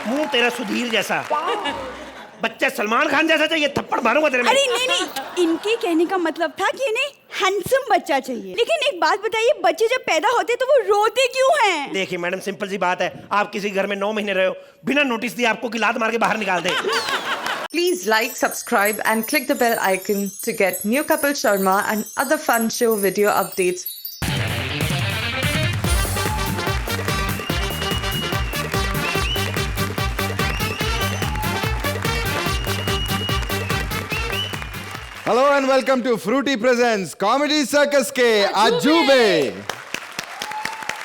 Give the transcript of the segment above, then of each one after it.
मुंह तेरा सुधीर जैसा, बच्चा सलमान खान जैसा चाहिए, थप्पड़ मारूंगा तेरे में। अरे नहीं, इनके कहने का मतलब था कि इन्हें हैंडसम बच्चा चाहिए। लेकिन एक बात बताइए, बच्चे जब पैदा होते तो वो रोते क्यों हैं? देखिए मैडम, सिंपल सी बात है, आप किसी घर में 9 महीने रहे हो, बिना नोटिस दिए आपको की लात मार के बाहर निकाल दे। Please like, subscribe and click the bell icon to get new Kapil Sharma and other fun show video updates. Hello and welcome to Frooti presents Comedy Circus के अजूबे।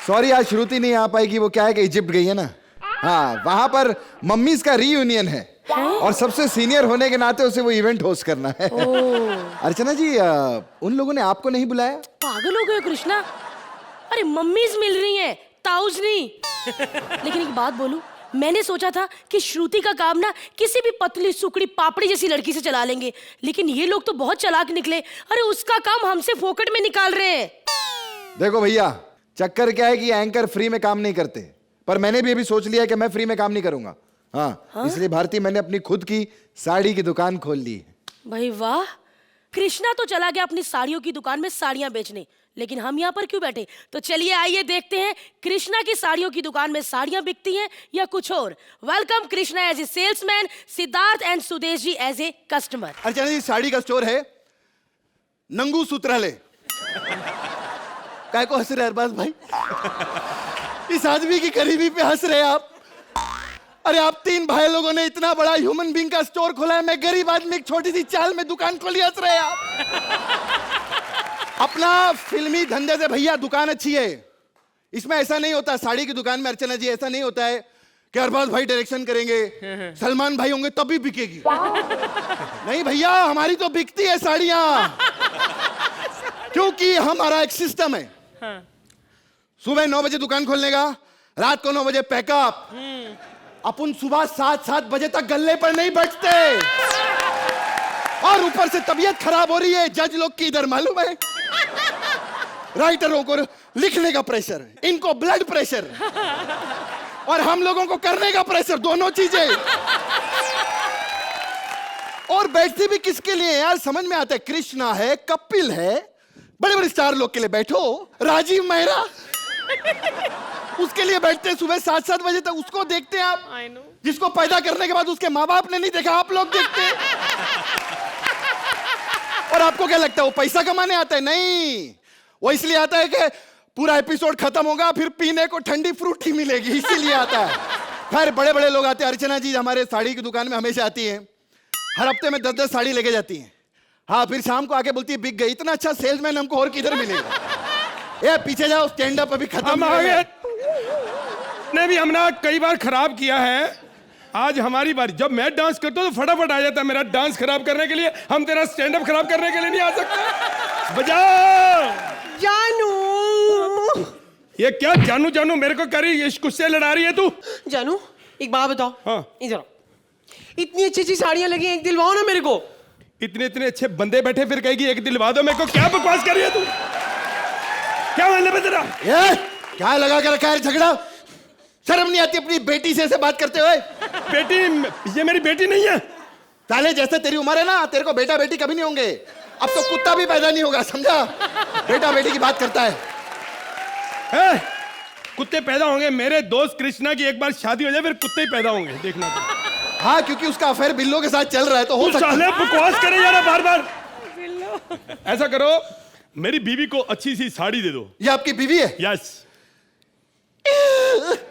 सॉरी आज श्रुति नहीं आ पाएगी, वो क्या है कि इजिप्ट गई है ना। हाँ, वहां पर मम्मीज का रीयूनियन है और सबसे सीनियर होने के नाते उसे वो इवेंट होस्ट करना है। अर्चना जी, उन लोगों ने आपको नहीं बुलाया? पागल हो गए कृष्णा, अरे मम्मीज मिल रही हैं, ताऊज नहीं। लेकिन एक बात बोलूं, मैंने सोचा था कि श्रुति का काम ना किसी भी पतली सुकड़ी पापड़ी जैसी लड़की से चला लेंगे, लेकिन ये लोग तो बहुत चालाक निकले। अरे उसका काम हमसे फोकट में निकाल रहे हैं। देखो भैया, चक्कर क्या है कि एंकर फ्री में काम नहीं करते, पर मैंने भी अभी सोच लिया कि मैं फ्री में काम नहीं करूंगा। हाँ? इसलिए भारती मैंने अपनी खुद की साड़ी की दुकान खोल ली है। भाई वाह, कृष्णा तो चला गया अपनी साड़ियों की दुकान में साड़ियां बेचने, लेकिन हम यहाँ पर क्यों बैठे? तो चलिए आइए देखते हैं कृष्णा की साड़ियों की दुकान में साड़ियां बिकती हैं या कुछ और। Welcome Krishna as a salesman, Siddharth and Sudesh ji as a customer. Archana ji, sari का स्टोर है नंगू सूत्रालय। काय को हंस रहे अरबाज भाई? इस आदमी की गरीबी पे हंस रहे आप? अरे आप 3 भाई लोगों ने इतना बड़ा ह्यूमन बीइंग का स्टोर खोला है, मैं गरीब आदमी एक छोटी सी चाल में दुकान खोली, हंस रहे आप? अपना फिल्मी धंधे से भैया दुकान अच्छी है, इसमें ऐसा नहीं होता। साड़ी की दुकान में अर्चना जी ऐसा नहीं होता है कि अरबाज भाई डायरेक्शन करेंगे, सलमान भाई होंगे तभी बिकेगी। नहीं भैया, हमारी तो बिकती है साड़ियां, क्योंकि हमारा एक सिस्टम है। सुबह 9 बजे दुकान खोलने का, रात को 9 बजे पैकअप। अपन सुबह 7 बजे तक गल्ले पर नहीं बैठते, और ऊपर से तबीयत खराब हो रही है जज लोग की, इधर मालूम है राइटरों को लिखने का प्रेशर, इनको ब्लड प्रेशर, और हम लोगों को करने का प्रेशर, दोनों चीजें। और बैठती भी किसके लिए यार, समझ में आता है? कृष्णा है, कपिल है, बड़े बड़े स्टार लोग के लिए बैठो। राजीव मेहरा, उसके लिए बैठते हैं सुबह 7 बजे तक, उसको देखते हैं आप, जिसको पैदा करने के बाद उसके माँ बाप ने नहीं देखा, आप लोग देखते हैं। और आपको क्या लगता है वो पैसा कमाने आता है? नहीं, वो इसलिए आता है कि पूरा एपिसोड खत्म होगा फिर पीने को ठंडी फ्रूटी मिलेगी, इसीलिए आता है। खैर, बड़े बड़े लोग आते हैं। अर्चना जी हमारे साड़ी की दुकान में हमेशा आती हैं, हर हफ्ते में 10 साड़ी लेके जाती हैं। हाँ, फिर शाम को आके बोलती है बिक गई। इतना अच्छा सेल्समैन हमको और किधर मिलेगा? ये पीछे जाओ, स्टैंड अप अभी खत्म ने भी हमने कई बार खराब किया है, आज हमारी बारी। जब मैं डांस करता हूँ तो फटाफट आ जाता है मेरा डांस खराब करने के लिए। हम तेरा स्टैंड अप खराब करने के लिए नहीं आ सकते। बजाओ जानू। ये क्या जानू जानू मेरे को कह रही है? गुस्से लड़ा रही है तू? जानू, एक बात बताओ। हाँ। इधर इतनी अच्छी अच्छी साड़ियां लगी हैं, एक दिलवाओ ना मेरे को। इतने इतने अच्छे बंदे बैठे, फिर कहेगी एक दिलवा दो मेरे को? क्या बकवास कर रही है तू? क्या मतलब है तेरा? ये क्या लगा कर रखा है झगड़ा? शर्म नहीं आती अपनी बेटी से ऐसे बात करते हुए? बेटी? ये मेरी बेटी नहीं है। साले जैसे तेरी उम्र है ना, तेरे को बेटा बेटी कभी नहीं होंगे। अब तो कुत्ता भी पैदा नहीं होगा, समझा? बेटा बेटी की बात करता है। कुत्ते पैदा होंगे? मेरे दोस्त कृष्णा की एक बार शादी हो जाए फिर कुत्ते ही पैदा होंगे, देखना तो। हाँ, क्योंकि उसका अफेयर बिल्लो के साथ चल रहा है, तो हो सकता है। बकवास करे जा रहा बार बार। ऐसा करो, मेरी बीवी को अच्छी सी साड़ी दे दो। ये आपकी बीवी है? यस।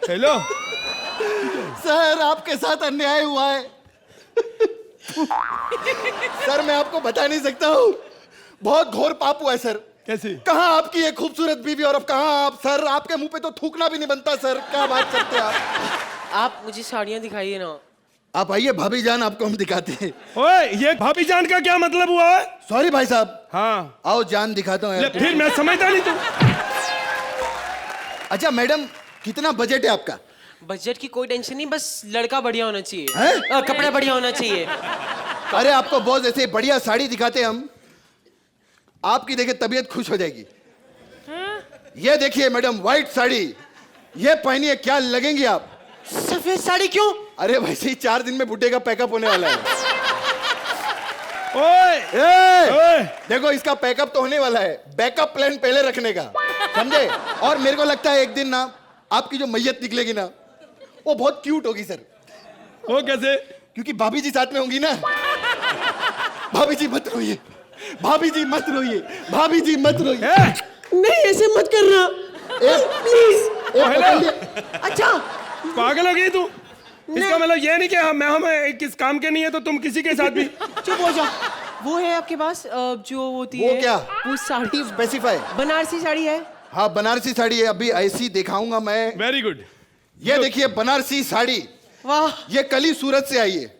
हेलो सर, आपके साथ अन्याय हुआ है। सर, मैं आपको बता नहीं सकता हूँ, बहुत घोर पाप हुआ है सर। कैसे? कहाँ आपकी ये खूबसूरत बीवी और अब कहाँ आप? सर, आपके मुंह पे तो थूकना भी नहीं बनता सर, क्या बात करते हैं आप? आप मुझे साड़ियां दिखाइए ना। आप आइए भाभी जान, आपको हम दिखाते हैं। ओए, ये भाभी जान का क्या मतलब हुआ है? सॉरी भाई साहब। हाँ, आओ जान दिखाता हूँ। फिर मैं समझता नहीं तू। अच्छा मैडम, कितना बजट है आपका? बजट की कोई टेंशन नहीं, बस लड़का बढ़िया होना चाहिए, हैं? कपड़ा बढ़िया होना चाहिए। अरे आपको बहुत ऐसे बढ़िया साड़ी दिखाते हैं हम, आपकी देखिए तबीयत खुश हो जाएगी। ये देखिए मैडम, व्हाइट साड़ी, ये पहनिए, क्या लगेंगी आप? सफेद साड़ी क्यों? अरे वैसे ही 4 दिन में बुड्ढे का पैकअप होने वाला है। ओए देखो इसका पैकअप तो होने वाला है, बैकअप प्लान पहले रखने का, समझे? और मेरे को लगता है एक दिन ना आपकी जो मैयत निकलेगी ना वो बहुत क्यूट होगी सर। वो कैसे? क्योंकि भाभी जी साथ में होंगी ना। भाभी जी मत रोइए, भाभी जी मत रोइए, भाभी जी मत रोइए। नहीं ऐसे मत करना प्लीज। अच्छा पागल हो गई तू? इसका मतलब ये नहीं कि हम किस काम के नहीं है तो तुम किसी के साथ भी। चुप हो जाओ। वो है आपके पास जो होती वो है क्या? वो साड़ी स्पेसिफाई। बनारसी साड़ी है। हाँ बनारसी साड़ी है, अभी ऐसी दिखाऊंगा मैं। Very good. ये देखिए बनारसी साड़ी, वाह ये कल ही सूरत से आई है।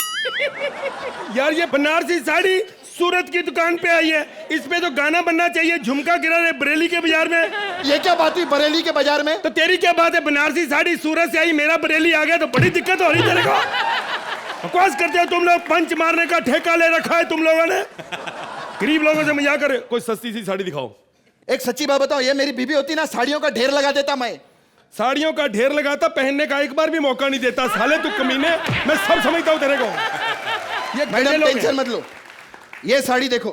यार ये बनारसी साड़ी सूरत की दुकान पे आई है, इस पे तो गाना बनना चाहिए, झुमका गिरा रहे बरेली के बाजार में। ये क्या बात हुई बरेली के बाजार में? तो तेरी क्या बात है? बनारसी साड़ी सूरत से आई, मेरा बरेली आ गया तो बड़ी दिक्कत हो रही तेरे को। बकवास करते हो तुम लोग, पंच मारने का ठेका ले रखा है तुम लोगों ने। गरीब लोगों से मजाक करे। कोई सस्ती सी साड़ी दिखाओ। एक सच्ची बात बताओ, ये मेरी बीबी होती ना साड़ियों का ढेर लगा देता मैं। साड़ियों का ढेर लगाता, पहनने का एक बार भी मौका नहीं देता। साले तू कमीने, मैं सब समझता हूँ तेरे को। ये मैडम टेंशन मत लो, ये साड़ी देखो।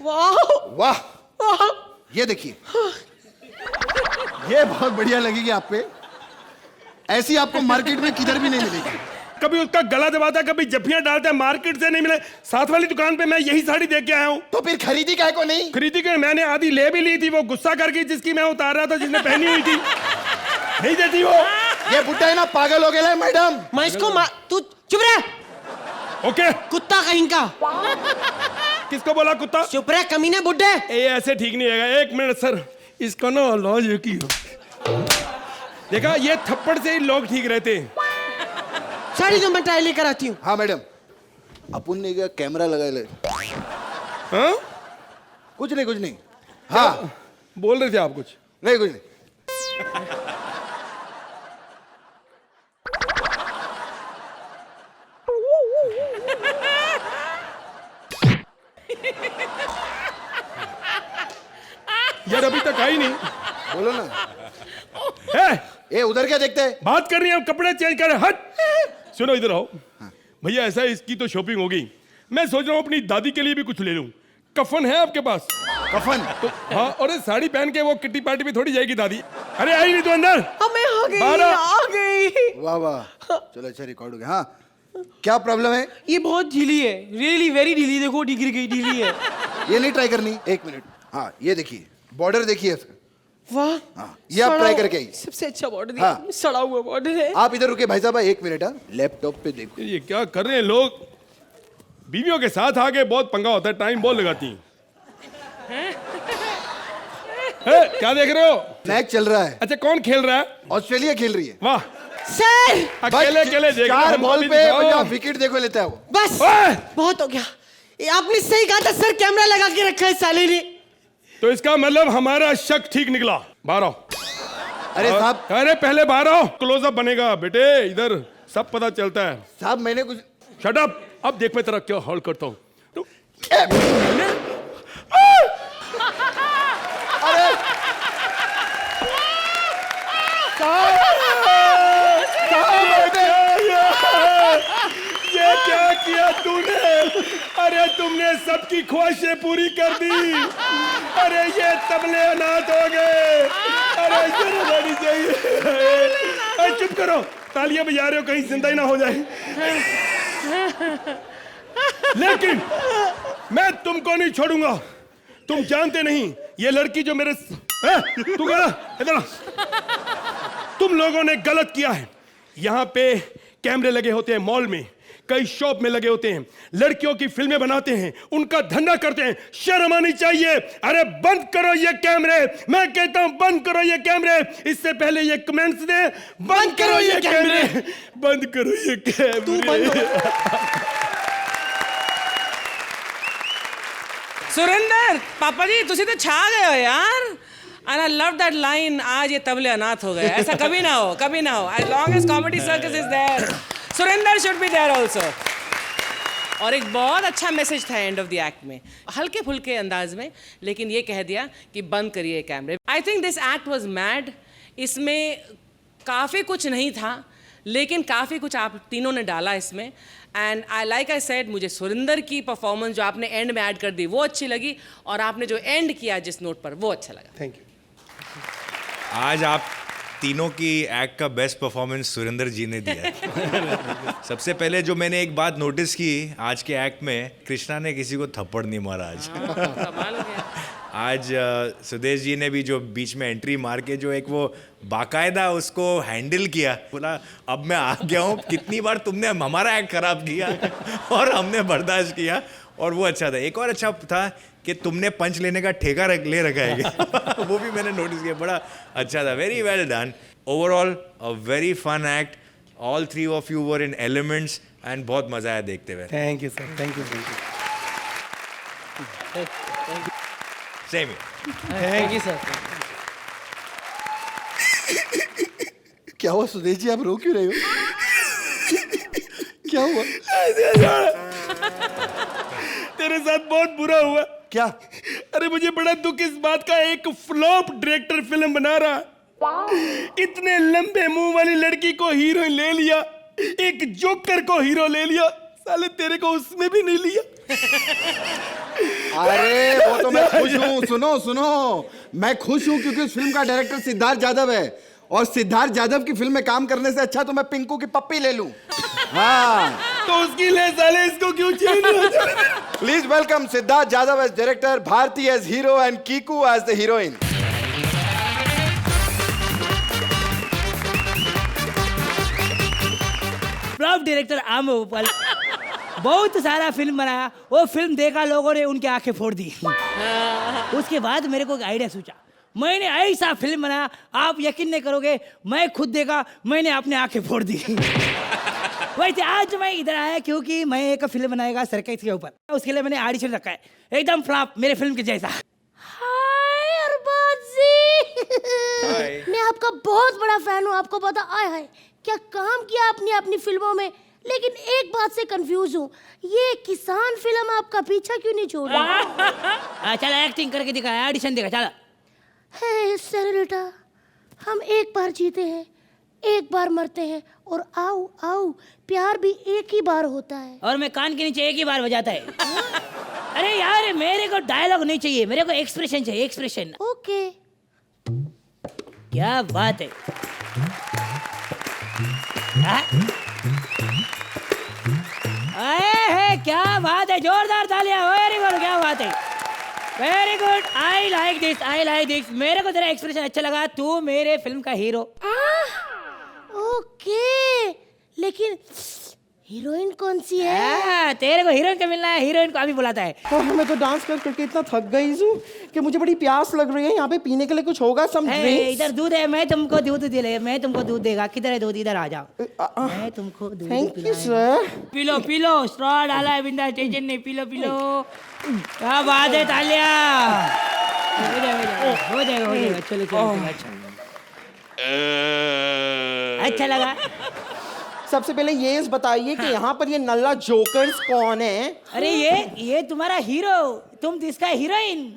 वाह वाह वाह ये देखिए, ये बहुत बढ़िया लगेगी आप पे। ऐसी आपको मार्केट में किधर भी नहीं मिलेगी। कभी उसका गला दबाता, कभी जफ्फियां डालता है, मार्केट से नहीं मिले। साथ वाली दुकान पे मैं यही साड़ी देख के आया हूँ। तो फिर खरीदी काहे को नहीं? खरीदी के मैंने आधी ले भी ली थी, वो गुस्सा करके जिसकी मैं उतार रहा था, जिसने पहनी हुई थी, नहीं देती वो। ये बुड्ढा है ना पागल हो गया है मैडम। मैं इसको तू चुप रह। ओके कुत्ता कहीं का। किसको बोला कुत्ता? चुप रह कमीने बुड्ढे। ये ऐसे ठीक नहीं है। एक मिनट सर, इसका ना लॉज की देखा, ये थप्पड़ से ही लोग ठीक रहते हैं। साड़ी तो मैं ट्राई लेकर आती हूँ। हाँ मैडम, अपन ने क्या कैमरा लगा ले? हाँ कुछ नहीं कुछ नहीं। हाँ बोल रहे थे आप कुछ? नहीं कुछ नहीं। यार अभी तक आई नहीं। बोलो ना। है ए उधर क्या देखते हैं? बात करनी है, कपड़े चेंज कर। हट सुनो इधर आओ। भैया ऐसा है, इसकी तो शॉपिंग हो गई, मैं सोच रहा हूँ अपनी दादी के लिए भी कुछ ले लूं। कफन है आपके पास? कफन तो हाँ, और साड़ी पहन के वो किट्टी पार्टी में थोड़ी जाएगी दादी। अरे आई नहीं तो अंदर। मैं आ गई 12। आ गई। वाह वाह, चलो अच्छा रिकॉर्ड हो गया। हाँ क्या प्रॉब्लम है? ये बहुत ढीली है, रियली वेरी ढीली। देखो गिर गई, ढीली है। ये नहीं ट्राई करनी? एक मिनट। हाँ ये देखिए, बॉर्डर देखिए इसका। वाह हाँ, ये आप ट्राई करके आइए। सबसे अच्छा बॉर्डर हाँ। दिया। सड़ा हुआ बॉर्डर है। आप इधर रुके भाई साहब, एक मिनट। हाँ लैपटॉप पे देखो। ये क्या कर रहे हैं लोग? बीवियों के साथ आके बहुत पंगा होता है, टाइम बहुत लगाती हैं। क्या देख रहे हो? मैच चल रहा है। अच्छा कौन खेल रहा है? ऑस्ट्रेलिया खेल रही है। वाह, सर अकेले अकेले देख रहे हो, 4 हमको बॉल भी पे दिखाओ। 50 विकेट देखो लेता है वो। बस ओए! बहुत हो गया। ये आपने सही कहा था सर, कैमरा लगा के रखा है साले ने। तो इसका मतलब हमारा शक ठीक निकला। बाहर आओ। अरे साहब, अरे पहले बाहर आओ, क्लोजअप बनेगा बेटे, इधर सब पता चलता है। साहब मैंने कुछ। Shut up. अब देख मैं तेरा क्या हॉल करता हूँ। तो ये क्या किया तूने? अरे तुमने सबकी ख्वाहिशें पूरी कर दी। अरे ये तबले अनाथ हो गए। अरे ये नहीं चाहिए। अरे चुप करो, तालियां बजा रहे हो, कहीं जिंदा ही ना हो जाए। लेकिन मैं तुमको नहीं छोड़ूंगा। तुम जानते नहीं, ये लड़की जो मेरे तू इधर। तुम लोगों ने गलत किया है। यहाँ पे कैमरे लगे होते हैं, मॉल में, कई शॉप में लगे होते हैं, लड़कियों की फिल्में बनाते हैं, उनका धंधा करते हैं। शर्म आनी चाहिए। अरे बंद करो ये कैमरे, मैं कहता हूं बंद करो ये कैमरे। इससे पहले ये कमेंट्स दे, बंद करो ये कैमरे, बंद करो ये कैमरे। सुरेंद्र पापा जी तुसी तो छा गए हो यार। And I love that line, आज ये तबले अनाथ हो गए। ऐसा कभी ना हो, कभी ना हो। As long as comedy circus is there, Surendra should be there also. और एक बहुत अच्छा मैसेज था एंड ऑफ द एक्ट में, हल्के फुल्के अंदाज में, लेकिन ये कह दिया कि बंद करिए कैमरे। I think this act was mad. इसमें काफ़ी कुछ नहीं था, लेकिन काफ़ी कुछ आप तीनों ने डाला इसमें। एंड आई सेड, मुझे सुरिंदर की परफॉर्मेंस जो आपने एंड में ऐड कर दी वो अच्छी लगी, और आपने जो एंड किया जिस नोट पर वो अच्छा लगा। Thank you. आज आप तीनों की एक्ट का बेस्ट परफॉर्मेंस सुरेंद्र जी ने दिया है। सबसे पहले जो मैंने एक बात नोटिस की आज के एक्ट में, कृष्णा ने किसी को थप्पड़ नहीं मारा आज। कमाल हो गया। आज सुदेश जी ने भी जो बीच में एंट्री मार के जो एक वो बाकायदा उसको हैंडल किया, बोला अब मैं आ गया हूँ, कितनी बार तुमने हमारा एक्ट खराब किया और हमने बर्दाश्त किया, और वो अच्छा था। एक और अच्छा था कि तुमने पंच लेने का ठेका ले रखा है वो भी मैंने नोटिस किया, बड़ा अच्छा था। Very well done. Overall a very fun act, all three of you were in elements and बहुत मजा आया देखते हुए। Thank you sir, thank you, same thank you sir. क्या हुआ सुदेश जी, आप रो क्यों रहे हो? क्या हुआ? तेरे साथ बहुत बुरा हुआ। क्या? अरे मुझे बड़ा दुख इस बात का, एक फ्लॉप डायरेक्टर फिल्म बना रहा, इतने लंबे मुंह वाली लड़की को हीरो ले लिया, एक जोकर को हीरो ले लिया, साले तेरे को उसमें भी नहीं लिया। अरे वो तो मैं खुश हूँ। सुनो सुनो, मैं खुश हूँ क्योंकि उस फिल्म का डायरेक्टर सिद्धार्थ यादव है, और सिद्धार्थ यादव की फिल्म में काम करने से अच्छा तो मैं पिंकू की पप्पी ले लूं। हाँ तो उसकी ले साले, इसको क्यों चाहिए? Please welcome Siddharth Yadav as director, Bharti as hero and Kiku as the heroine. Flop director आम गोपाल बहुत सारा फिल्म बनाया, वो फिल्म देखा लोगों ने, उनकी आंखें फोड़ दी। उसके बाद मेरे को एक आइडिया सोचा, मैंने ऐसा फिल्म बनाया, आप यकीन नहीं करोगे, मैं खुद देखा, मैंने अपने आंखें फोड़ दी। वैसे आज मैं इधर आया क्योंकि मैं एक फिल्म बनाएगा सर्कस के ऊपर, उसके लिए मैंने ऑडिशन रखा है, एकदम फ्लॉप मेरे फिल्म के जैसा। हाय अरबाज जी, मैं आपका बहुत बड़ा फैन हूँ, आपको पता। आय हाय क्या काम किया आपने अपनी फिल्मों में, लेकिन एक बात से कंफ्यूज हूँ, ये किसान फिल्म आपका पीछा क्यों नहीं छोड़ रहा? चल एक्टिंग करके दिखाया, ऑडिशन दिखा, चल। हे सेनोरिटा, हम एक बार जीते हैं, एक बार मरते हैं, और आओ आओ प्यार भी एक ही बार होता है। और मैं कान के नीचे एक ही बार बजाता है। अरे यार मेरे को डायलॉग नहीं चाहिए, मेरे को एक्सप्रेशन चाहिए, एक्सप्रेशन। ओके। क्या बात है। है क्या बात है, जोरदार तालियां, वेरी गुड, क्या बात है, very good, I like this, I like this. मेरे को तेरा एक्सप्रेशन अच्छा लगा, तू मेरे फिल्म का हीरो। ओके, लेकिन हीरोइन कौन सी है? तेरे को हीरोइन को मिलना है, हीरोइन को अभी बुलाता है। और मैं तो डांस करके इतना थक गई हूँ कि मुझे बड़ी प्यास लग रही है, यहाँ पे पीने के लिए कुछ होगा? Some drinks? इधर दूध है, मैं तुमको दूध दिले, मैं तुमको दूध देगा। किधर है दूध? इधर आ जाओ, मैं तुमको दूध thank you sir. P low P low, straw डाला है, बिंदा टेंशन नहीं, पी लो पी लो। क्या बात है, तालियां। हो जाएगा, चलो चलो, अच्छा लगा। सबसे पहले ये बताइए कि यहाँ पर ये नल्ला जोकर्स कौन है? अरे ये तुम्हारा हीरो, तुम इसका हीरोइन।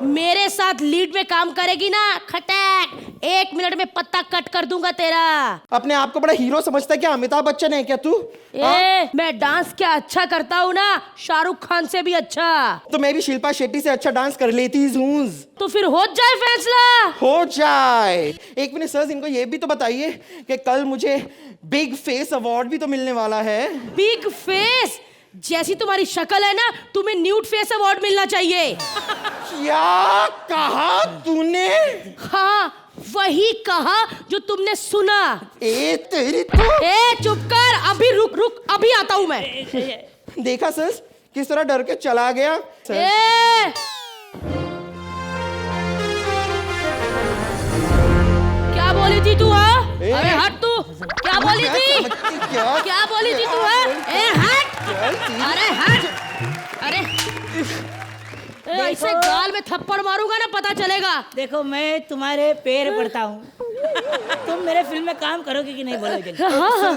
मेरे साथ लीड में काम करेगी ना, खटैक 1 मिनट में पत्ता कट कर दूंगा तेरा। अपने आप को बड़ा हीरो समझता है क्या? अमिताभ बच्चन है क्या तू? मैं डांस क्या अच्छा करता हूँ ना, शाहरुख खान से भी अच्छा। तो मैं भी शिल्पा शेट्टी से अच्छा डांस कर लेती हूँ। तो फिर हो जाए फैसला। हो जाए। एक मिनट सर, इनको ये भी तो बताइए कि कल मुझे बिग फेस अवार्ड भी तो मिलने वाला है। Big face? जैसी तुम्हारी शक्ल है ना, तुम्हें न्यूड फेस अवार्ड मिलना चाहिए। क्या कहा तूने? हाँ, वही कहा जो तुमने सुना। तेरी तो। चुप कर, अभी रुक, अभी आता हूँ मैं। देखा सर किस तरह डर के चला गया। क्या बोली थी तू? हाँ, अरे हट तू। क्या बोली थी? क्या बोली थी तू? हट, अरे हट, अरे ऐसे गाल में थप्पड़ मारूंगा ना, पता चलेगा। देखो मैं तुम्हारे पैर पड़ता हूँ, तुम मेरे फिल्म में काम करोगे कि नहीं बोलो जल्दी।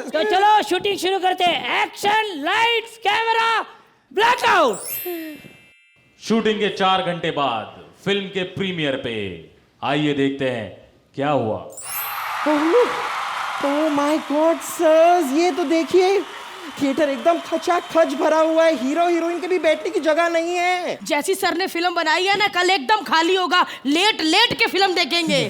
तो चलो शूटिंग शुरू करते हैं। Action, lights, camera, blackout. Shooting के 4 घंटे बाद फिल्म के प्रीमियर पे आइए देखते हैं क्या हुआ। ओह माय गॉड सर, ये तो देखिए थिएटर एकदम खचाखच भरा हुआ है, हीरो हीरोइन के भी बैठने की जगह नहीं है। जैसी सर ने फिल्म बनाई है ना, कल एकदम खाली होगा, लेट लेट के फिल्म देखेंगे।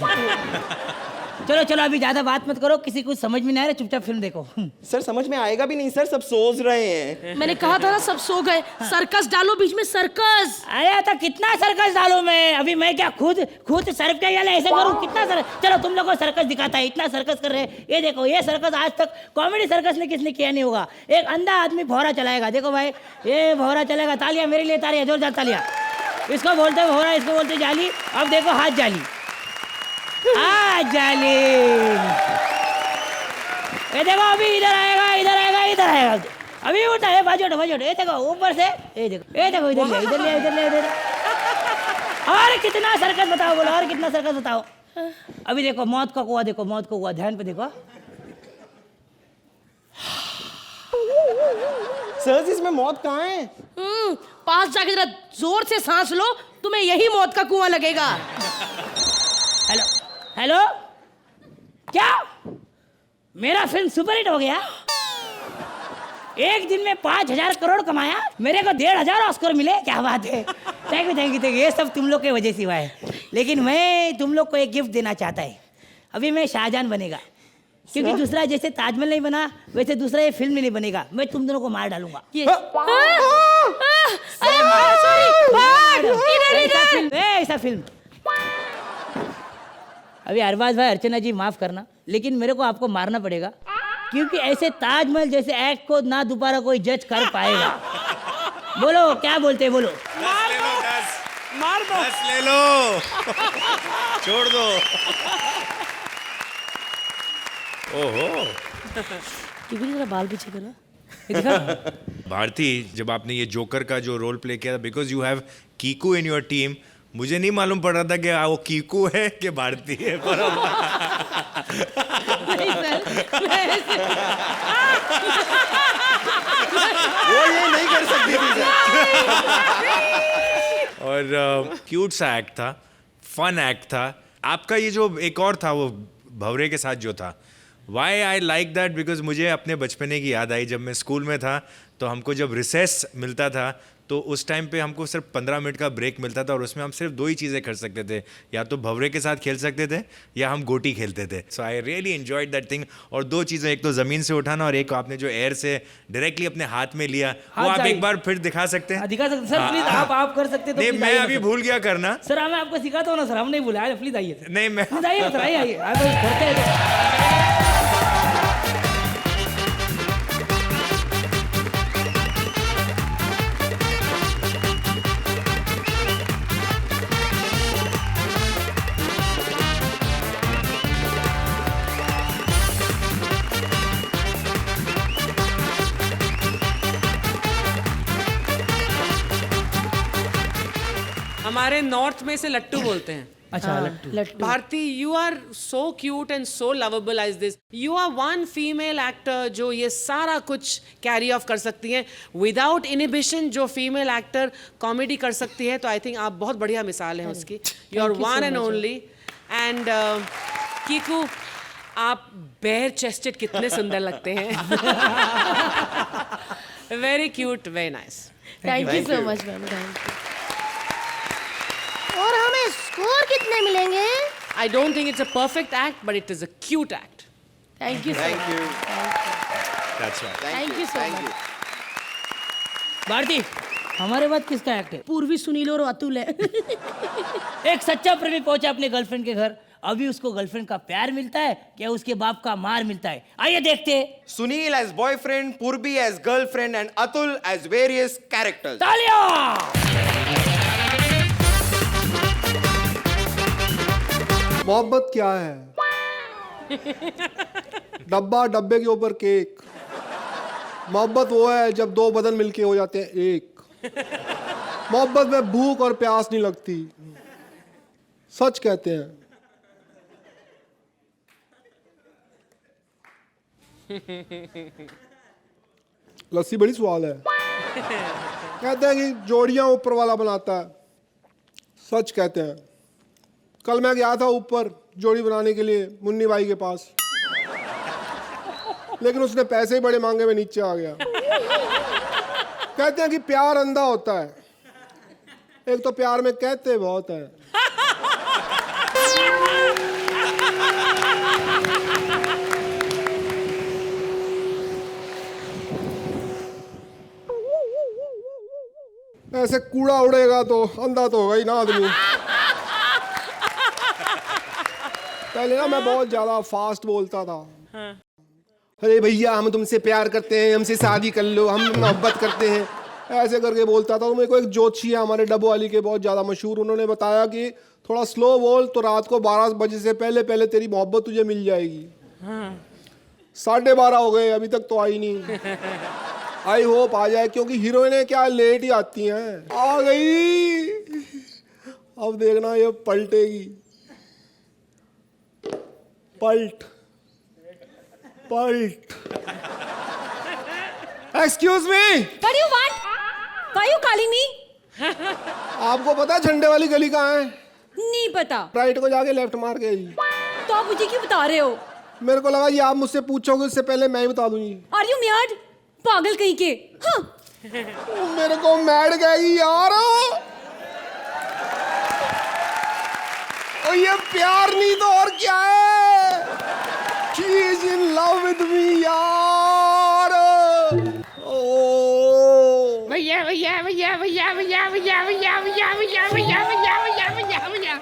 चलो चलो अभी ज्यादा बात मत करो, किसी को समझ में नहीं आ रहा, चुपचाप फिल्म देखो। सर समझ में आएगा भी नहीं सर, सब सोच रहे हैं। मैंने कहा था ना सब सो गए। सर्कस डालो बीच में, सर्कस। अरे तो कितना सर्कस डालूं मैं, अभी मैं क्या खुद सर्फ के वाला ऐसे करूं, कितना चलो तुम लोगों को सर्कस दिखाता है, इतना सर्कस कर रहे हैं। ये देखो, ये सर्कस आज तक कॉमेडी सर्कस में किसने किया नहीं होगा। एक अंधा आदमी भौरा चलाएगा, देखो भाई ये भौरा चलेगा, तालियां मेरे लिए, तालियां जोरदार तालियां। इसको बोलते हैं भौरा, इसको बोलते हैं जाली। अब देखो हाथ जाली, जाली। ये देखो अभी इधर आएगा, इधर आएगा, इधर आएगा, अभी उठा है, बाजू उठो, ये देखो ऊपर से, ये देखो इधर ले, इधर ले, इधर ले, इधर। और कितना सर्कस बताओ, बोलो और कितना सर्कस बताओ। अभी देखो मौत का कुआं, देखो मौत का कुआं, ध्यान पे देखो। सर इसमें मौत कहाँ है? पास जाके जरा जोर से सांस लो, तुम्हें यही मौत का कुआं लगेगा। हेलो हेलो, क्या मेरा फिल्म सुपरहिट हो गया? एक दिन में 5,000 करोड़ कमाया, मेरे को 1,500 ऑस्कर मिले, क्या बात है। थैंक यू थैंक यू, ये सब तुम लोग की वजह से हुआ है। लेकिन मैं तुम लोग को एक गिफ्ट देना चाहता है। अभी मैं शाहजहान बनेगा, क्योंकि दूसरा जैसे ताजमहल नहीं बना वैसे दूसरा ये फिल्म में नहीं बनेगा। मैं तुम दोनों को मार डालूंगा। ऐसा फिल्म। अभी अरबाज भाई, अर्चना जी माफ करना, लेकिन मेरे को आपको मारना पड़ेगा, क्योंकि ऐसे ताजमहल जैसे एक्ट को ना दोबारा कोई जज कर पाएगा। बोलो क्या बोलते हैं, बोलो। मार दो, 10 ले लो, छोड़ दो। ओहो, क्योंकि जरा बाल पीछे करो। भारती, जब आपने ये जोकर का जो रोल प्ले किया था, because you have Kiku in your team, मुझे नहीं मालूम पड़ रहा था कि वो कीकू है कि भारती है, पर नहीं सर, वो ये नहीं कर सकती थी सर। और क्यूट सा एक्ट था, फन एक्ट था आपका। ये जो एक और था वो भवरे के साथ जो था, why I like that, because मुझे अपने बचपने की याद आई। जब मैं स्कूल में था तो हमको जब रिसेस मिलता था तो उस टाइम पे हमको सिर्फ 15 मिनट का ब्रेक मिलता था, और उसमें हम सिर्फ 2 ही चीज़ें कर सकते थे, या तो भवरे के साथ खेल सकते थे या हम गोटी खेलते थे। So I really enjoyed that thing. और 2 चीज़ें, एक तो ज़मीन से उठाना और एक आपने जो एयर से डायरेक्टली अपने हाथ में लिया, वो आप एक बार फिर दिखा सकते हैं? दिखा सकते सर, प्लीज आप कर सकते तो नहीं, please मैं आइए अभी ना, भूल गया करना। सर मैं आपको सिखाता हूँ ना सर, हम नहीं भूला, प्लीज आइए। नहीं, मैं प्लीज आइए सर, आइए करते हैं। हमारे नॉर्थ में से लट्टू बोलते हैं। अच्छा लट्टू। Bharti, you are so cute and so lovable as this. You are one female actor जो ये सारा कुछ कैरी ऑफ कर सकती हैं विदाउट इनिबिशन। जो फीमेल एक्टर कॉमेडी कर सकती है, तो आई थिंक आप बहुत बढ़िया मिसाल हैं उसकी। You are one and only. And Kiku, आप बेयर चेस्टेड कितने सुंदर लगते हैं। Very cute, very nice. Thank you so much ma'am, thank you. और हमें स्कोर कितने मिलेंगे? I don't think it's a perfect act, but it is a cute act. Thank you sir, That's right. Thank you so much. Bharti, हमारे बाद किसका act है? पूर्वी, सुनील और अतुल है। एक सच्चा प्रेमी पहुंचा अपने गर्लफ्रेंड के घर, अभी उसको गर्लफ्रेंड का प्यार मिलता है क्या उसके बाप का मार मिलता है? आइए देखते हैं। Sunil as boyfriend, Purvi as girlfriend and Atul as various characters. तालियां! मोहब्बत क्या है? डब्बा, डब्बे के ऊपर केक। मोहब्बत वो है जब 2 बदन मिलके हो जाते हैं एक। मोहब्बत में भूख और प्यास नहीं लगती, सच कहते हैं। लस्सी बड़ी स्वाद है। कहते हैं कि जोड़ियां ऊपर वाला बनाता है, सच कहते हैं। कल मैं गया था ऊपर जोड़ी बनाने के लिए मुन्नी भाई के पास। लेकिन उसने पैसे ही बड़े मांगे, मैं नीचे आ गया। कहते हैं कि प्यार अंधा होता है, एक तो प्यार में कहते बहुत है। ऐसे कूड़ा उड़ेगा तो अंधा तो होगा ही ना आदमी। पहले ना मैं बहुत ज्यादा फास्ट बोलता था। अरे भैया हम तुमसे प्यार करते हैं, हमसे शादी कर लो, हम मोहब्बत करते हैं, ऐसे करके बोलता था। तो मेरे को एक जोशी है हमारे डब्बो वाली के, बहुत ज्यादा मशहूर, उन्होंने बताया कि थोड़ा स्लो बोल तो रात को 12 बजे से पहले पहले तेरी मोहब्बत तुझे मिल जाएगी। 12:30 हो गए, अभी तक तो आई नहीं। आई होप आ जाए, क्योंकि हीरोइनें क्या लेट ही आती हैं। आ गई, अब देखना ये पलटेगी। पलट पलट। Excuse me, What do you want? Why are you calling me? आपको पता है झंडे वाली गली कहाँ है? नहीं पता। राइट को जाके लेफ्ट मार के आई। तो आप मुझे क्यों बता रहे हो? मेरे को लगा ये आप मुझसे पूछोगे, उससे पहले मैं ही बता दूंगी। Are you mad? पागल कहीं के। हाँ। मेरे को मैड गई यार। और ये प्यार नहीं तो और क्या है? She is in love with me यार। ओ भैया भैया भैया भैया भैया भैया भैया भैया भैया भैया भैया भैया भैया भैया।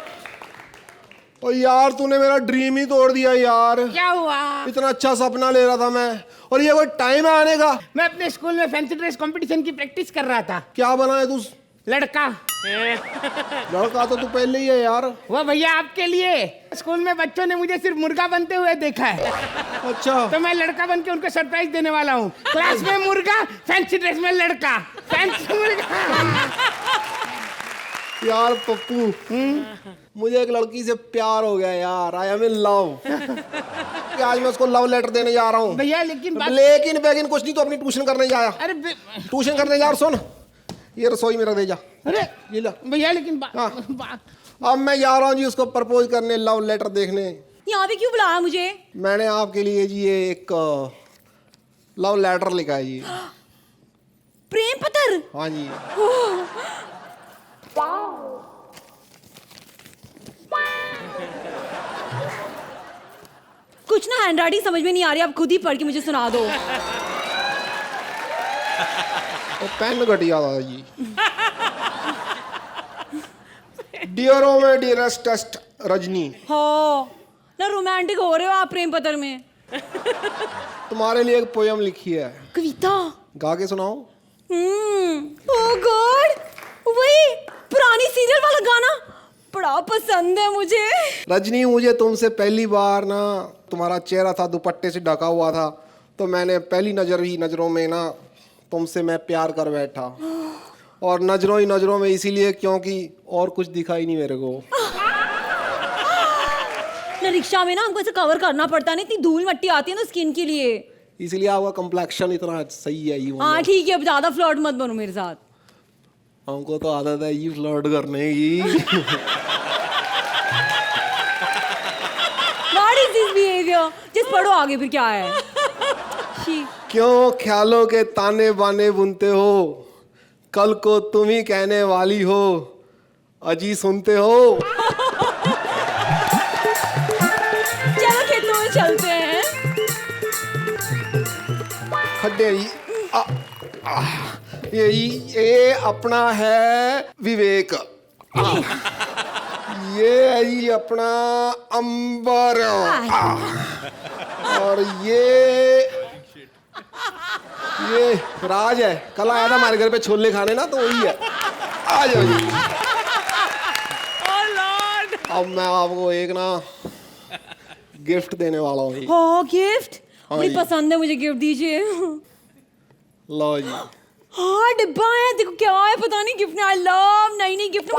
और यार तूने मेरा ड्रीम ही तोड़ दिया यार। क्या हुआ? इतना अच्छा सपना ले रहा था मैं, और ये कोई टाइम है आने का? मैं अपने स्कूल में फैंसी ड्रेस कंपटीशन की प्रैक्टिस कर रहा था। क्या बना है तू? लड़का। लड़का तो तू पहले ही है यार। वो भैया आपके लिए, स्कूल में बच्चों ने मुझे सिर्फ मुर्गा बनते हुए देखा है। अच्छा। तो मैं लड़का बन के उनको सरप्राइज देने वाला हूँ। क्लास में मुर्गा, फैंसी ड्रेस में लड़का, फैंसी मुर्गा। यार पप्पू, मुझे एक लड़की से प्यार हो गया यार। I am in love. आज मैं उसको लव लेटर देने जा रहा हूँ। भैया लेकिन लेकिन कुछ नहीं, तो अपनी ट्यूशन करने जाया। अरे ट्यूशन करने जा। सुन, ये रसोई में रख दे जा। अरे ये ला भैया लेकिन हाँ। अब मैं जा रहा हूँ जी उसको प्रपोज करने, लव लेटर देखने। यहाँ पे क्यों बुलाया मुझे? मैंने आपके लिए जी ये एक लव लेटर लिखा है जी। प्रेम पत्र? हाँ जी। कुछ ना हैंडराइटिंग समझ में नहीं आ रही, आप खुद ही पढ़ के मुझे सुना दो। वो पेन घटिया था जी। डियरो में डियरेस्ट रजनी। हो ना, रोमांटिक हो रहे हो आप प्रेम पत्र में। तुम्हारे लिए एक पोयम लिखी है। कविता? गा के सुनाओ। ओह गॉड, वही पुरानी सीरियल वाला गाना बड़ा पसंद है मुझे। रजनी, मुझे तुमसे पहली बार ना, तुम्हारा चेहरा था दुपट्टे से ढका हुआ था, तो मैंने पहली नजरों में ना तुमसे मैं प्यार कर बैठा। और नजरों ही नजरों में इसीलिए क्योंकि और कुछ दिखा ही नहीं मेरे को। ना रिक्शा में ना हमको ऐसे कवर करना पड़ता नहीं, इतनी धूल मिट्टी आती है ना स्किन के लिए, इसीलिए आपका कम्प्लेक्शन इतना सही है। हाँ ठीक है, अब ज्यादा फ्लर्ट मत बनो मेरे साथ। हमको तो आदत है ये फ्लर्ट करने की। What is this behavior? जिस पढ़ो आगे फिर क्या है? क्यों ख्यालों के ताने बाने बुनते हो, कल को तुम ही कहने वाली हो, अजी सुनते हो। चलो खेतों में चलते हैं। खड्डे ये अपना है विवेक। ये है जी अपना अंबर। और ये राज है, कल आया था हमारे घर पे छोले खाने ना, तो वही है। आ जाओ जी। अब मैं आपको एक ना गिफ्ट देने वाला हूँ। हाँ गिफ्ट? हाँ बड़ी जी। पसंद है मुझे, गिफ्ट दीजिए। लो जी। हाँ डिब्बा है, देखो क्या है पता नहीं गिफ्ट में। आई लव नई नई गिफ्ट।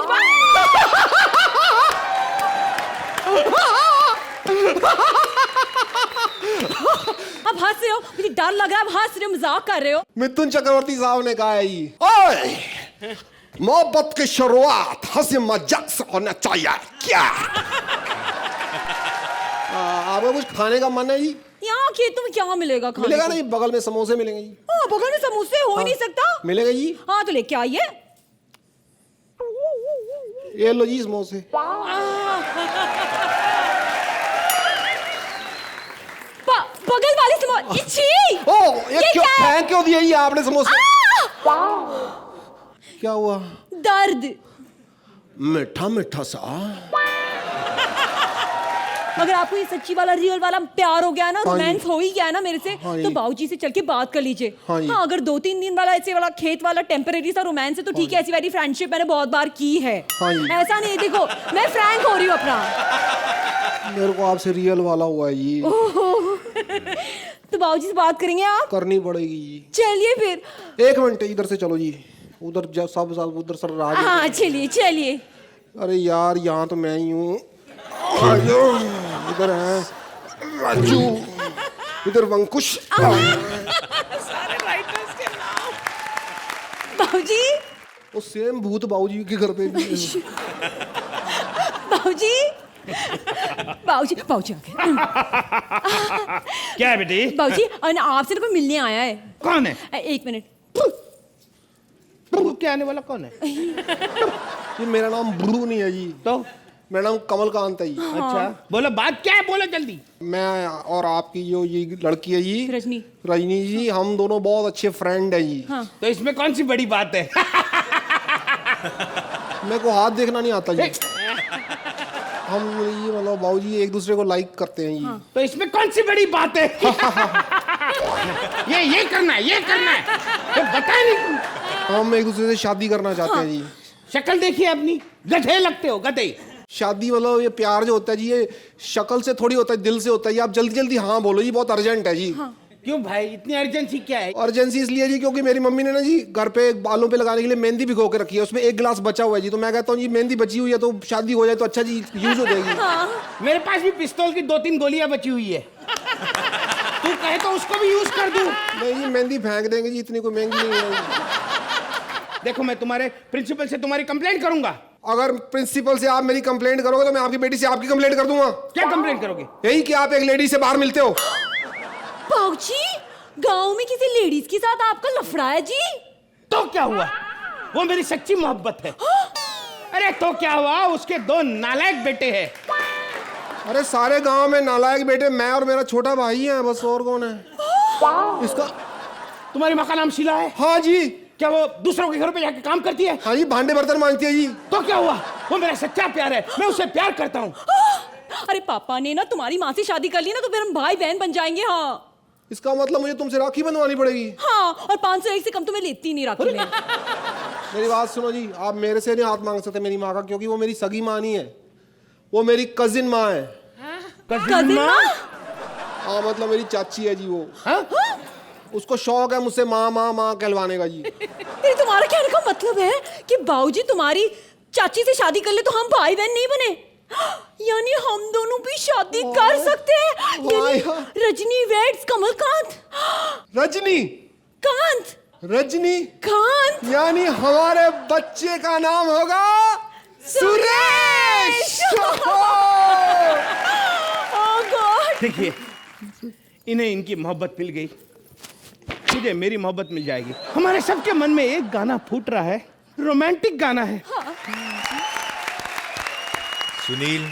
अब हंस रहे हो, मुझे डर लग रहा है। अब हंस रहे हो, मजाक कर रहे हो? मिथुन चक्रवर्ती साहब ने कहा है ये, ओए मोहब्बत की शुरुआत हंसी मजाक से होना चाहिए क्या? आपको कुछ खाने का मन है जी? यहाँ हाँ खेतों में क्या मिलेगा खाने मिलेगा को? नहीं, बगल में समोसे मिलेंगे जी। हाँ बगल में समोसे हो ही नहीं सकता। मिलेगा जी। हाँ तो लेके आइए। ये लो जी समोसे। बगल वाले समोसे। छी! ओ ये क्यों क्या है? फेंक क्यों दिया ये आपने समोसे? क्या हुआ? दर्द। मीठा मीठा सा। अगर आपको ये सच्ची वाला रियल वाला प्यार हो गया ना, हाँ जी। रोमांस हो ही गया ना मेरे से, हाँ जी। तो बाबूजी से चल के बात कर लीजिए। हाँ जी। हाँ अगर 2-3 दिन वाला ऐसे वाला खेत वाला टेम्परेरी सा रोमांस है तो ठीक है, ऐसी वाली फ्रेंडशिप मैंने बहुत बार की है। हाँ जी। ऐसा नहीं, देखो मैं फ्रैंक हो रही हूँ अपना। मेरे को आपसे रियल वाला हुआ है जी। तो बाबूजी से बात करेंगे आप? करनी पड़ेगी जी। चलिए फिर। 1 मिनट इधर से चलो जी। उधर सब उधर सर राज। हाँ चलिए चलिए। अरे यार यहाँ तो मैं ही हूँ। इधर है राजू, इधर वंकुश। सारे राइटर्स के नाम। बाबूजी। वो सेम भूत बाबूजी के घर पे भी है। बाबूजी। बाबूजी बाबूजी क्या है बेटी? बाबूजी आपसे ना कोई मिलने आया है। कौन है? 1 मिनट। ब्रू के आने वाला कौन है? ये मेरा नाम ब्रू नहीं है जी, तो मेरा नाम कमलकांत है जी। अच्छा बोलो, बात क्या है, बोलो जल्दी। मैं और आपकी जो ये लड़की है जी, रजनी। रजनी जी, हम दोनों बहुत अच्छे फ्रेंड है जी। हाँ। तो इसमें कौन सी बड़ी बात है? मेरे को हाथ देखना नहीं आता जी। हम ये मतलब बाबूजी एक दूसरे को लाइक करते हैं जी। तो इसमें कौन सी बड़ी बात है? ये करना है, ये करना है, तो बता नहीं। हम एक दूसरे से शादी करना चाहते हैं जी। शक्ल देखिए अपनी, गधे लगते हो, गधे। शादी मतलब ये प्यार जो होता है जी, ये शक्ल से थोड़ी होता है, दिल से होता है। ये आप जल्दी जल्दी हाँ बोलो जी, बहुत अर्जेंट है जी। क्यों भाई, इतनी अर्जेंसी क्या है? अर्जेंसी इसलिए जी क्योंकि मेरी मम्मी ने ना जी घर पे बालों पे लगाने के लिए मेहंदी भिगो के रखी है, उसमें 1 गिलास बचा हुआ है जी। तो मैं कहता हूँ जी मेहंदी बची हुई है तो शादी हो जाए तो अच्छा जी, यूज हो जाएगी। मेरे पास भी पिस्तौल की 2-3 गोलियां बची हुई है, तू कहे तो उसको भी यूज कर दूं। नहीं जी मेहंदी फेंक देंगे जी, इतनी कोई महंगी नहीं है। देखो मैं तुम्हारे प्रिंसिपल से तुम्हारी कंप्लेंट करूंगा। अगर प्रिंसिपल से आप मेरी कंप्लेंट करोगे तो मैं आपकी बेटी से आपकी कंप्लेंट कर दूंगा। क्या कंप्लेंट करोगे? यही कि आप एक लेडी से बाहर मिलते हो। बाबूजी गांव में किसी लेडीज के साथ आपका लफड़ा है जी? तो क्या हुआ, वो मेरी सच्ची मोहब्बत है। अरे तो क्या हुआ, उसके 2 नालायक बेटे हैं। अरे सारे गांव में नालायक बेटे मैं और मेरा छोटा भाई है, बस और कौन है? इसका तुम्हारी माँ का नाम शीला है? हाँ जी। क्या वो दूसरों के घरों पे जाके काम करती है? हाँ जी, भांडे बर्तन मांगती है जी। तो क्या हुआ, वो मेरा सच्चा प्यार है, मैं उसे प्यार करता हूँ। अरे पापा ने ना तुम्हारी माँ से शादी कर ली ना तो फिर हम भाई बहन बन जाएंगे। हाँ इसका मतलब मुझे तुमसे राखी बंधवानी पड़ेगी। हाँ, और 501 से कम तो मैं लेती नहीं राखी में। मेरी बात सुनो जी, आप मेरे से नहीं हाथ मांग सकते मेरी माँ का, क्योंकि वो मेरी सगी माँ नहीं है, वो मेरी कजिन माँ है। कजिन माँ? हाँ मतलब मेरी चाची है जी वो। हाँ? उसको शौक है मुझसे माँ माँ माँ कहलवाने का जी। नहीं तुम्हारा कहने का मतलब है कि बाबूजी तुम्हारी चाची से शादी कर ले तो हम भाई बहन नहीं बने? यानी हम दोनों भी शादी कर सकते हैं? यानी रजनी वेड्स कमलकांत। रजनी कांत। रजनी कांत, यानी हमारे बच्चे का नाम होगा सुरेश। ओह गॉड। देखिए इन्हें इनकी मोहब्बत मिल गई, मुझे मेरी मोहब्बत मिल जाएगी। हमारे सबके मन में एक गाना फूट रहा है, रोमांटिक गाना है। सुनील,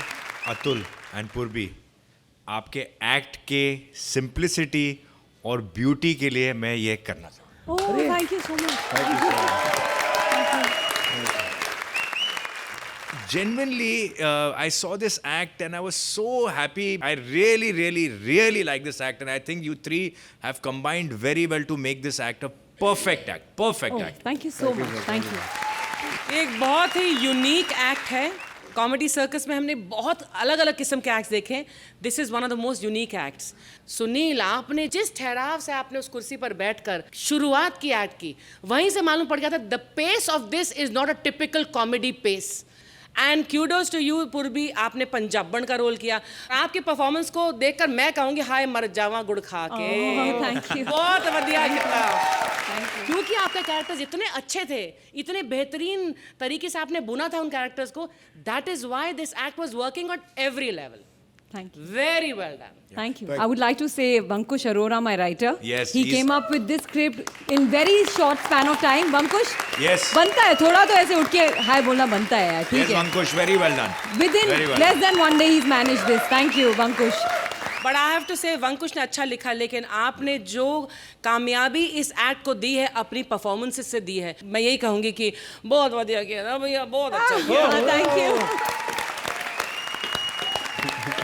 अतुल एंड पूर्वी, आपके एक्ट के सिंप्लिसिटी और ब्यूटी के लिए मैं ये करना चाहता हूँ। Oh thank you so much. Genuinely, I saw this act and I was so happy. I really, really, really like this act, and I think you three have combined very well to make this act a perfect act. Perfect act. Thank you so much, thank you. एक बहुत ही unique act है। Comedy circus में हमने बहुत अलग अलग किस्म के एक्ट्स देखे। This is one of the most unique acts. Sunil, आपने जिस ठहराव से आपने उस कुर्सी पर बैठकर शुरुआत की एक्ट की, वहीं से मालूम पड़ गया था the pace of this is not a typical comedy pace. And kudos to you Purvi, आपने पंजाबन का रोल किया। आपके परफॉर्मेंस को देखकर मैं कहूँगी हाय मर जावा गुड़ खा के। Thank you. बहुत बढ़िया किया, क्योंकि आपके कैरेक्टर्स इतने अच्छे थे, इतने बेहतरीन तरीके से आपने बुना था उन कैरेक्टर्स को। That is why this act was working on every level. Thank you. Very well done. Thank you. I would like to say Vankush Arora, my writer. Yes, He he's- came up with this script in very short span of time. Vankush. Yes. बनता है थोड़ा तो ऐसे उठ के हाय बोलना बनता है यार ठीक Yes, है. Ankush, very well done. Within Very well less than 1 day he's managed this. Thank you, Vankush. But I have to say Vankush ने अच्छा लिखा, लेकिन आपने जो कामयाबी इस एक्ट को दी है अपनी परफॉर्मेंसेस से दी है, मैं यही कहूंगी कि बहुत बढ़िया किया ना भैया, बहुत अच्छा किया. Thank you.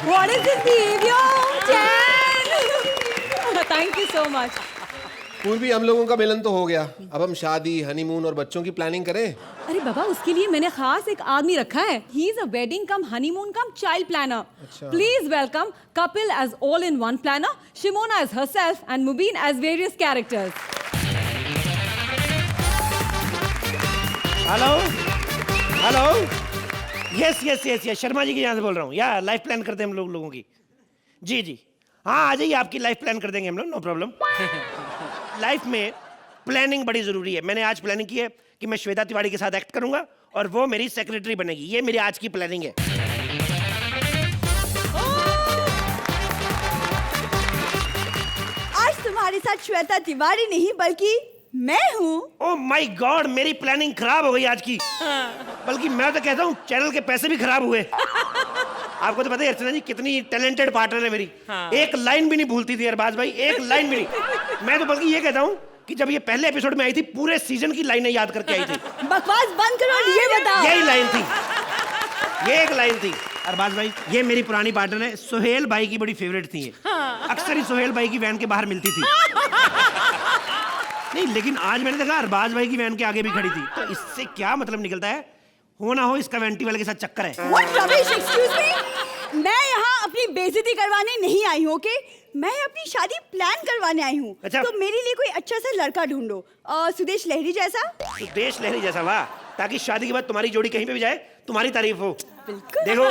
What is this behavior? Jen! Thank you so much. पूर्वी, हम लोगों का मिलन तो हो गया, अब हम शादी, हनीमून और बच्चों की प्लानिंग करें. अरे बाबा उसके लिए मैंने खास एक आदमी रखा है. He is a wedding cum honeymoon cum child planner. Please welcome Kapil as all-in-one planner, Shimona as herself, and Mubin as various characters. Hello hello yes yes yes yes Sharma ji के यहाँ से बोल रहा हूँ. या लाइफ प्लान करते हैं हम लोगों की. जी जी हाँ आ जाइए, आपकी लाइफ प्लान कर देंगे हम लोग, नो प्रॉब्लम. लाइफ में प्लानिंग बड़ी जरूरी है. मैंने आज प्लानिंग की है कि मैं श्वेता तिवारी के साथ एक्ट करूंगा और वो मेरी सेक्रेटरी बनेगी. ये मेरी आज की प्लानिंग है. आज तुम्हारे साथ श्वेता तिवारी नहीं बल्कि मैं हूँ. ओह माय गॉड, मेरी प्लानिंग खराब हो गई आज की. बल्कि मैं तो कहता हूँ चैनल के पैसे भी खराब हुए. आपको तो पता है अर्चना जी कितनी टैलेंटेड पार्टनर है मेरी. एक लाइन भी नहीं भूलती थी अरबाज भाई, एक लाइन भी नहीं. मैं तो बल्कि ये कहता हूँ कि जब ये पहले एपिसोड में आई थी पूरे सीजन की लाइनें याद करके आई थी. बकवास बंद करो और ये बताओ. यही लाइन थी, ये एक लाइन थी. अरबाज भाई ये मेरी पुरानी पार्टनर है, सुहेल भाई की बड़ी फेवरेट थी ये. अक्सर ही सुहेल भाई की वैन के बाहर मिलती थी. नहीं लेकिन आज मैंने देखा अरबाज भाई की वैन के आगे भी खड़ी थी. तो इससे क्या मतलब निकलता है, हो ना हो इसका वेंटी वाले के साथ चक्कर है. What rubbish, excuse me? मैं यहाँ अपनी बेइज्जती करवाने नहीं आई हूँ, ओके? मैं अपनी शादी प्लान करवाने आई हूँ. अच्छा. तो मेरे लिए कोई अच्छा सा लड़का ढूंढो, सुदेश लहरी जैसा. सुदेश लहरी जैसा, वाह. ताकि शादी के बाद तुम्हारी जोड़ी कहीं पे भी जाए तुम्हारी तारीफ हो. देखो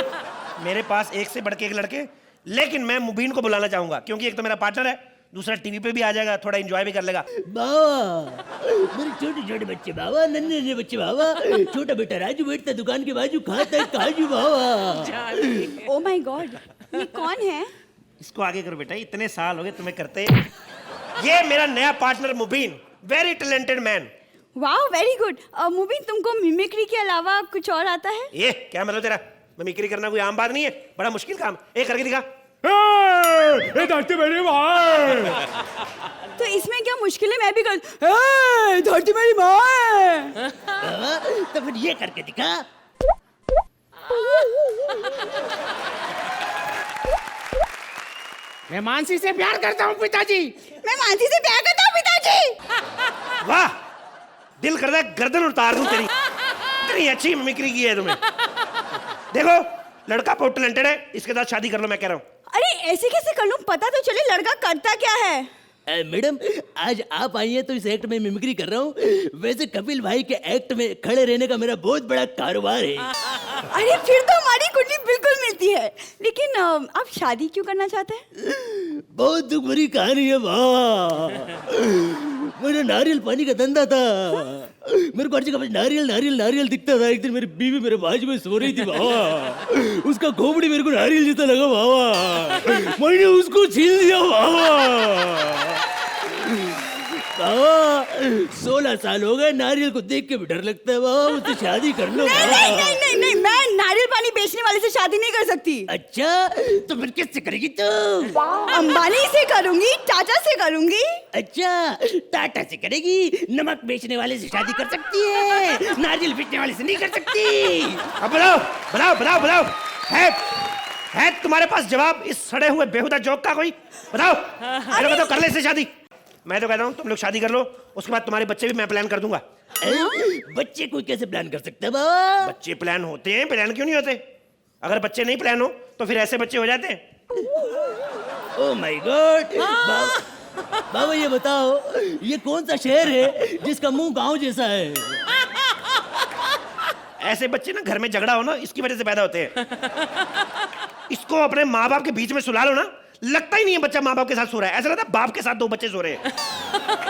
मेरे पास एक से बढ़ के एक लड़के, लेकिन मैं मुबीन को बुलाना चाहूंगा क्योंकि एक तो मेरा पार्टनर है, दूसरा टीवी पे भी आ जाएगा, थोड़ा एंजॉय भी कर लेगा. बाबा मेरे छोटे छोटे बच्चे बाबा, नन्हे नन्हे बच्चे बाबा. छोटा बेटा राजू बैठता दुकान के बाजू, खाता है काजू बाबा. ओ माय गॉड, ये कौन है? इसको आगे करो बेटा, इतने साल हो गए तुम्हें करते. ये मेरा नया partner Mubin, very talented man. Wow, very good. Mubin, तुमको मिमिक्री के अलावा कुछ और आता है? ये क्या मतलब तेरा? मिमिक्री करना कोई आम बात नहीं है, बड़ा मुश्किल काम. एक करके दिखा. धरती मेरी माँ. तो इसमें क्या मुश्किल है? मैं भी कर. धरती मेरी माँ है. तो फिर ये करके दिखा. मैं मानसी से प्यार करता हूँ पिताजी. मैं मानसी से प्यार करता हूँ पिताजी. वाह, दिल करता है गर्दन उतार दूं तेरी. इतनी अच्छी मिमिक्री की है तुमने. देखो लड़का बहुत टैलेंटेड है, इसके साथ शादी कर लो मैं कह रहा हूँ. अरे ऐसे कैसे कर लूं? पता तो चले लड़का करता क्या है. मैडम आज आप आई हैं तो इस एक्ट में मिमिक्री कर रहा हूँ. वैसे कपिल भाई के एक्ट में खड़े रहने का मेरा बहुत बड़ा कारोबार है. अरे फिर तो हमारी कुंडली बिल्कुल मिलती है. लेकिन आप शादी क्यों करना चाहते हैं? बहुत दुख भरी कहानी है वाह. मेरा नारियल पानी का धंधा था. मेरे को हर जगह नारियल नारियल नारियल दिखता था. एक दिन मेरी बीवी मेरे बाजू में सो रही थी बाबा. उसका खोपड़ी मेरे को नारियल जैसा लगा बाबा. मैंने उसको छीन लिया बाबा. 16 साल हो गए, नारियल को देख के भी डर लगता है बाबा. मुझसे शादी कर लो. नहीं, मैं नारियल पानी बेचने वाले से शादी नहीं कर सकती. अच्छा तो फिर किससे करेगी तू? अंबानी से करूंगी, टाटा से करूंगी. अच्छा टाटा से करेगी. नमक बेचने वाले से शादी कर सकती है, नारियल बेचने वाले से नहीं कर सकती. अब बताओ बताओ बताओ बताओ, है तुम्हारे पास जवाब इस सड़े हुए बेहुदा जोक का? कोई बताओ. अरे बताओ, कर ले इससे शादी. मैं तो कहता हूँ तुम लोग शादी कर लो, उसके बाद तुम्हारे बच्चे भी मैं प्लान कर दूंगा. बच्चे कोई कैसे प्लान कर सकता है बाबा? बच्चे प्लान होते हैं, प्लान क्यों नहीं होते? अगर बच्चे नहीं प्लान हो तो फिर ऐसे बच्चे हो जाते हैं. Oh my God. बाबा ये बताओ, ये कौन सा शहर है जिसका मुंह गांव जैसा है? ऐसे बच्चे ना घर में झगड़ा हो ना, इसकी वजह से पैदा होते हैं. इसको अपने माँ बाप के बीच में सुला लो ना, लगता ही नहीं है बच्चा माँ बाप के साथ सो रहा है. ऐसा लगता है बाप के साथ 2 बच्चे सो रहे हैं.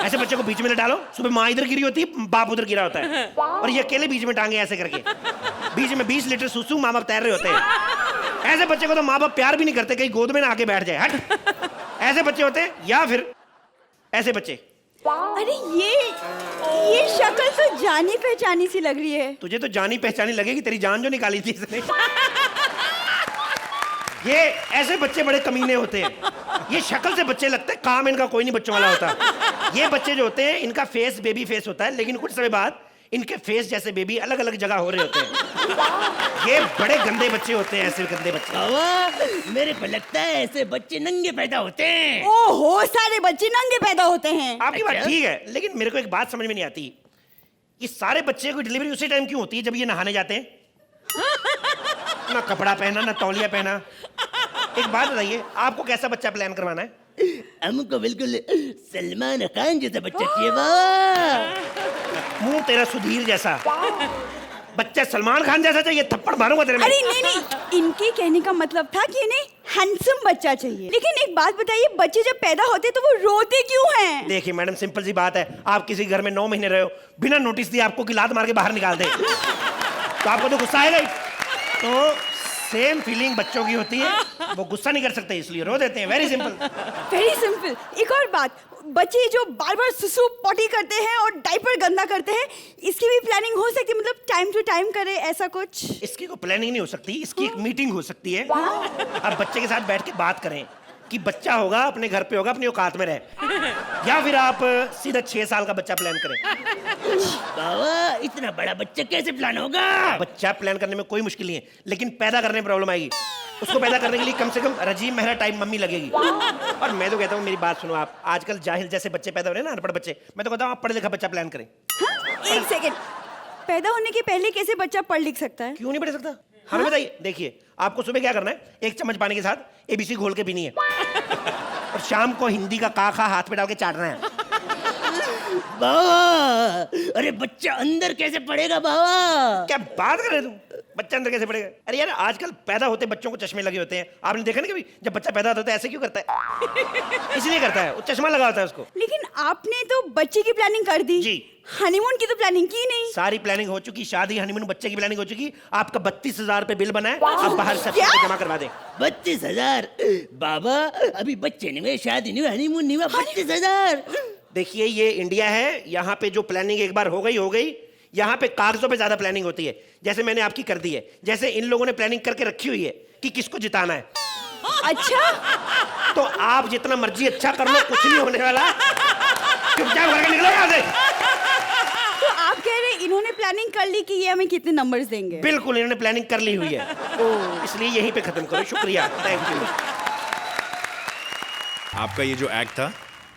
ऐसे बच्चे को बीच में डालो, सुबह माँ इधर गिरी होती है, बाप उधर गिरा होता है, और ये अकेले बीच में टांगे ऐसे करके. बीच में 20 लीटर सुसु माँ बाप तैर रहे होते हैं. ऐसे बच्चे को तो माँ बाप प्यार भी नहीं करते, कहीं गोद में ना आके बैठ जाए। हट। ऐसे बच्चे होते हैं, या फिर ऐसे बच्चे। अरे ये शक्ल तो जानी पहचानी सी लग रही है। तुझे तो जानी पहचानी लगेगी, तेरी जान जो निकाली थी इसने। ये ऐसे बच्चे बड़े कमीने होते हैं। ये शक्ल से बच्चे लगते हैं, काम इनका कोई नहीं बच्चों वाला होता। ये बच्चे जो होते हैं, इनका फेस बेबी फेस होता है, लेकिन कुछ समय बाद इनके फेस जैसे बेबी अलग अलग जगह हो रहे होते हैं। ये बड़े गंदे बच्चे होते हैं, ऐसे गंदे बच्चे। मेरे को लगता है ऐसे बच्चे नंगे पैदा होते हैं। ओहो, सारे बच्चे नंगे पैदा होते हैं। आपकी बात ठीक है, लेकिन मेरे को एक बात समझ में नहीं आती, ये सारे बच्चे की डिलीवरी उसी टाइम क्यों होती है जब ये नहाने जाते हैं? ना कपड़ा पहना, ना तौलिया पहना। एक बात बताइए, आपको कैसा बच्चा प्लान करवाना है? हमको बिल्कुल सलमान खान जैसा बच्चा चाहिए बाबा। मुंह तेरा सुधीर जैसा। बच्चा सलमान खान जैसा चाहिए? थप्पड़ मारूंगा तेरे में। अरे नहीं, इनके कहने का मतलब था कि इन्हें हैंडसम बच्चा चाहिए। लेकिन एक बात बताइए, बच्चे जब पैदा होते तो वो रोते क्यों हैं? देखिए मैडम, सिंपल सी बात है, आप किसी घर में 9 महीने रहे हो, बिना नोटिस दिए आपको की लात मार के बाहर निकाल दे, तो आपको तो गुस्सा आएगा ही। तो सेम फीलिंग बच्चों की होती है, वो गुस्सा नहीं कर सकते इसलिए रो देते हैं। Very simple. Very simple. एक और बात, बच्चे जो बार बार सुसु पॉटी करते हैं और डायपर गंदा करते हैं, इसकी भी प्लानिंग हो सकती है? मतलब टाइम टू टाइम करे, ऐसा कुछ? इसकी कोई प्लानिंग नहीं हो सकती, इसकी एक मीटिंग हो सकती है। अब बच्चे के साथ बैठ के बात करें कि बच्चा होगा, अपने घर पे होगा, अपनी औकात में रहे, या फिर आप सीधा 6 साल का बच्चा प्लान करें। बाबा इतना बड़ा बच्चा कैसे प्लान होगा? बच्चा प्लान करने में कोई मुश्किल नहीं है, लेकिन पैदा करने में प्रॉब्लम आएगी। उसको पैदा करने के लिए कम से कम रजीम मेहरा टाइम मम्मी लगेगी। और मैं तो कहता हूँ, मेरी बात सुनो आप, आजकल जाहिल जैसे बच्चे पैदा हो रहे हैं ना, अनपढ़ बच्चे, मैं तो कहता हूँ आप पढ़े लिखा बच्चा प्लान करें। एक सेकेंड, पैदा होने के पहले कैसे बच्चा पढ़ लिख सकता है? क्यों नहीं पढ़ सकता? हमें बताइए। देखिए, आपको सुबह क्या करना है, 1 चम्मच पानी के साथ ABC घोल के पीनी है, और शाम को हिंदी का का खा हाथ पे डाल के चाटना है। बाबा अरे बच्चा अंदर कैसे पड़ेगा बाबा? क्या बात कर रहे तुम? बच्चा अंदर कैसे पड़ेगा? अरे यार, आजकल पैदा होते बच्चों को चश्मे लगे होते हैं, आपने देखा ना कभी? जब बच्चा पैदा होता है ऐसे क्यों करता है? इसलिए करता है, वो चश्मा लगा होता है उसको। लेकिन आपने तो बच्चे की प्लानिंग कर दी जी। हनीमून की तो प्लानिंग की नहीं। सारी प्लानिंग हो चुकी, शादी, हनीमून, बच्चे की प्लानिंग हो चुकी। आपका 32,000 रुपए बिल बना है, आप बाहर से जमा करवा दें। 32,000? बाबा अभी बच्चे नहीं हुए, शादी नहीं हुई, हनीमून नहीं हुआ, 32,000? देखिए, ये इंडिया है, यहाँ पे जो प्लानिंग एक बार हो गई। यहाँ पे कागजों पे ज्यादा प्लानिंग होती है, जैसे मैंने आपकी कर दी है, जैसे इन लोगों ने प्लानिंग करके रखी हुई है कि किसको जिताना है। अच्छा, तो आप जितना मर्जी अच्छा कर लो, कुछ नहीं होने वाला। चुपचाप करके निकलो यहाँ से। तो आप कह रहे हैं इन्होंने प्लानिंग कर ली कि ये हमें कितने नंबर्स देंगे? बिल्कुल, इन्होंने प्लानिंग कर ली हुई है, इसलिए यहीं पे खत्म करो। शुक्रिया, थैंक यू। आपका ये जो एक्ट था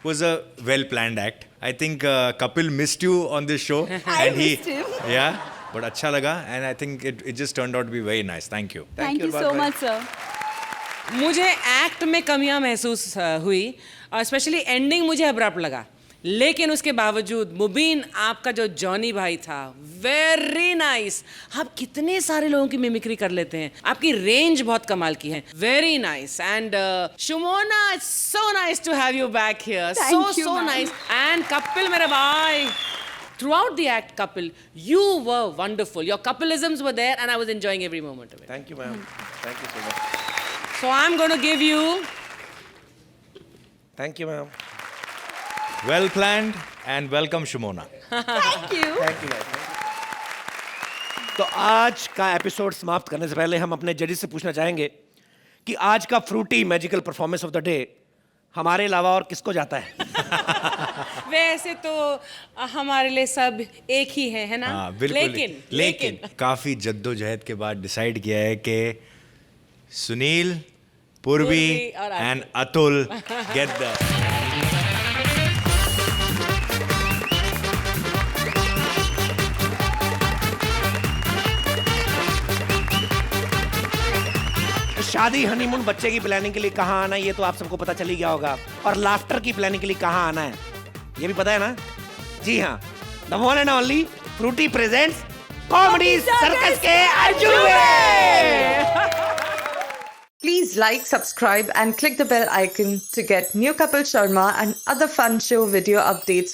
was a well planned act. I think Kapil missed you on this show. I missed him. Yeah, but अच्छा लगा, and I think it just turned out to be very nice. Thank you. Thank you so much, sir. मुझे act में कमियां महसूस हुई, और specially ending मुझे abrupt लगा, लेकिन उसके बावजूद मुबीन, आपका जो जॉनी भाई था, वेरी नाइस। आप कितने सारे लोगों की मिमिक्री कर लेते हैं, आपकी रेंज बहुत कमाल की है, very nice. And Shumona, it's so nice to have you back here, so nice. And Kapil मेरा भाई, throughout the act, Kapil, you were wonderful. Your Kapilisms were there, and I was enjoying every moment of it. Thank you, ma'am. Thank you so much. So I'm going to give you. Thank you, ma'am. Well planned and welcome, Shumona. Thank you. Thank you, guys. तो आज का episode समाप्त करने से पहले हम अपने जजेस से पूछना चाहेंगे कि आज का Frooti magical performance of the day हमारे अलावा और किसको जाता है? वैसे तो हमारे लिए सब एक ही है ना? हाँ, बिल्कुल। लेकिन काफी जद्दोजहद के बाद डिसाइड किया है कि सुनील, पूर्वी एंड अतुल गेट द शादी, हनीमून, बच्चे की प्लानिंग के लिए कहाँ आना है ये तो आप सबको पता चल ही गया होगा, और लाफ्टर की प्लानिंग के लिए कहाँ आना है ये भी पता है ना? जी हाँ, the one and only Frooti presents Comedy Circus के अजूबे। Please like, subscribe and click the bell icon to get new Kapil Sharma and other fun show video updates